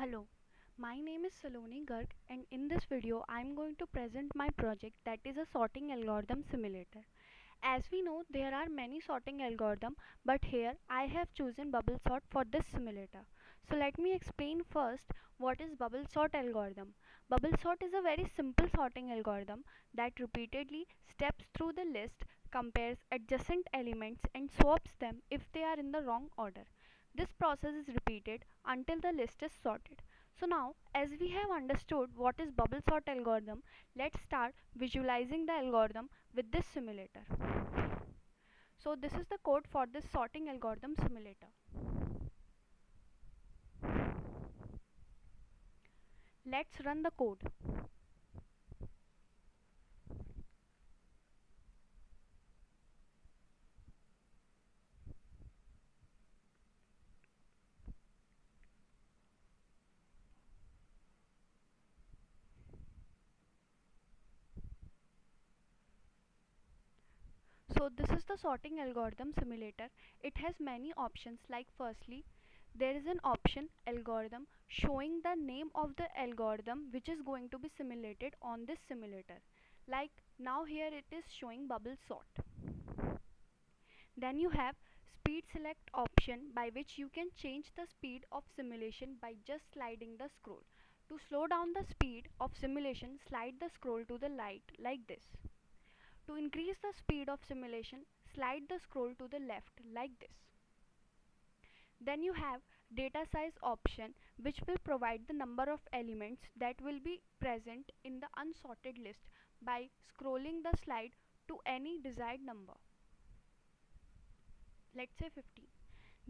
Hello, my name is Saloni Garg, and in this video I am going to present my project, that is a sorting algorithm simulator. As we know, there are many sorting algorithms, but here I have chosen bubble sort for this simulator. So let me explain first what is bubble sort algorithm. Bubble sort is a very simple sorting algorithm that repeatedly steps through the list, compares adjacent elements and swaps them if they are in the wrong order. This process is repeated until the list is sorted. So now, as we have understood what is bubble sort algorithm, let's start visualizing the algorithm with this simulator. So this is the code for this sorting algorithm simulator. Let's run the code. So this is the sorting algorithm simulator. It has many options, like firstly, there is an option algorithm showing the name of the algorithm which is going to be simulated on this simulator. Like now here it is showing bubble sort. Then you have speed select option, by which you can change the speed of simulation by just sliding the scroll. To slow down the speed of simulation, slide the scroll to the right like this. To increase the speed of simulation, slide the scroll to the left like this. Then you have data size option, which will provide the number of elements that will be present in the unsorted list by scrolling the slide to any desired number, let's say 15.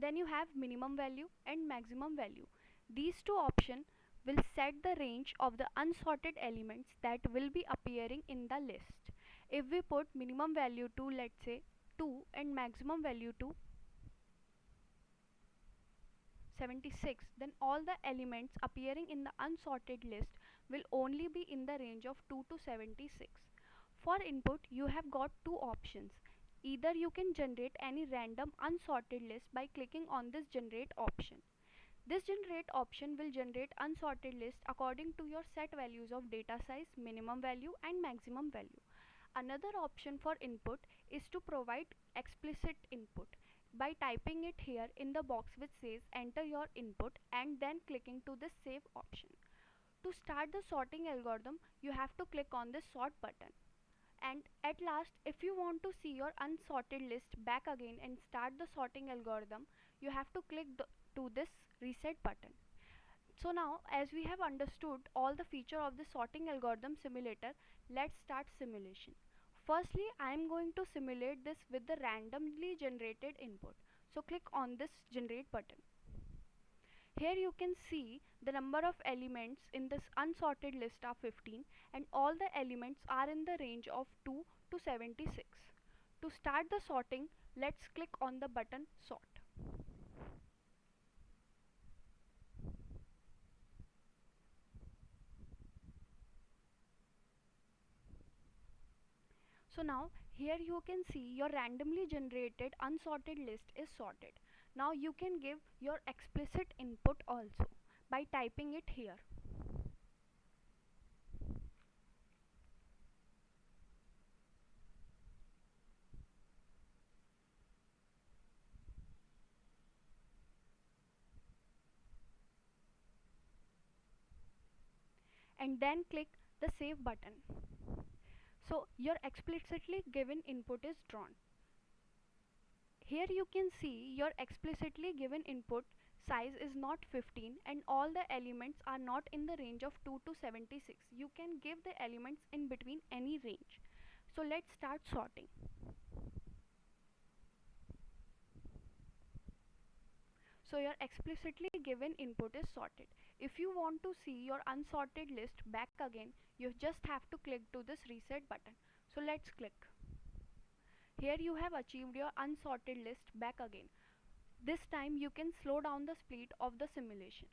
Then you have minimum value and maximum value. These two options will set the range of the unsorted elements that will be appearing in the list. If we put minimum value to, let's say, 2 and maximum value to 76, then all the elements appearing in the unsorted list will only be in the range of 2 to 76. For input, you have got two options. Either you can generate any random unsorted list by clicking on this generate option. This generate option will generate unsorted list according to your set values of data size, minimum value and maximum value. Another option for input is to provide explicit input by typing it here in the box which says enter your input and then clicking to the save option. To start the sorting algorithm, you have to click on the sort button. And at last, if you want to see your unsorted list back again and start the sorting algorithm, you have to click to this reset button. So now, as we have understood all the feature of the sorting algorithm simulator, let's start simulation. Firstly, I am going to simulate this with the randomly generated input. So click on this generate button. Here you can see the number of elements in this unsorted list are 15 and all the elements are in the range of 2 to 76. To start the sorting, let's click on the button sort. So now here you can see your randomly generated unsorted list is sorted. Now you can give your explicit input also by typing it here. And then click the save button. So your explicitly given input is drawn. Here you can see your explicitly given input size is not 15 and all the elements are not in the range of 2 to 76. You can give the elements in between any range. So let's start sorting. So your explicitly given input is sorted. If you want to see your unsorted list back again, you just have to click to this reset button. So let's click. Here you have achieved your unsorted list back again. This time you can slow down the speed of the simulation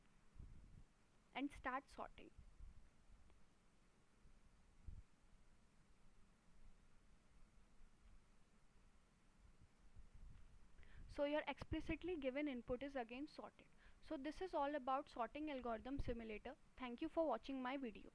and start sorting. So your explicitly given input is again sorted. So this is all about sorting algorithm simulator. Thank you for watching my video.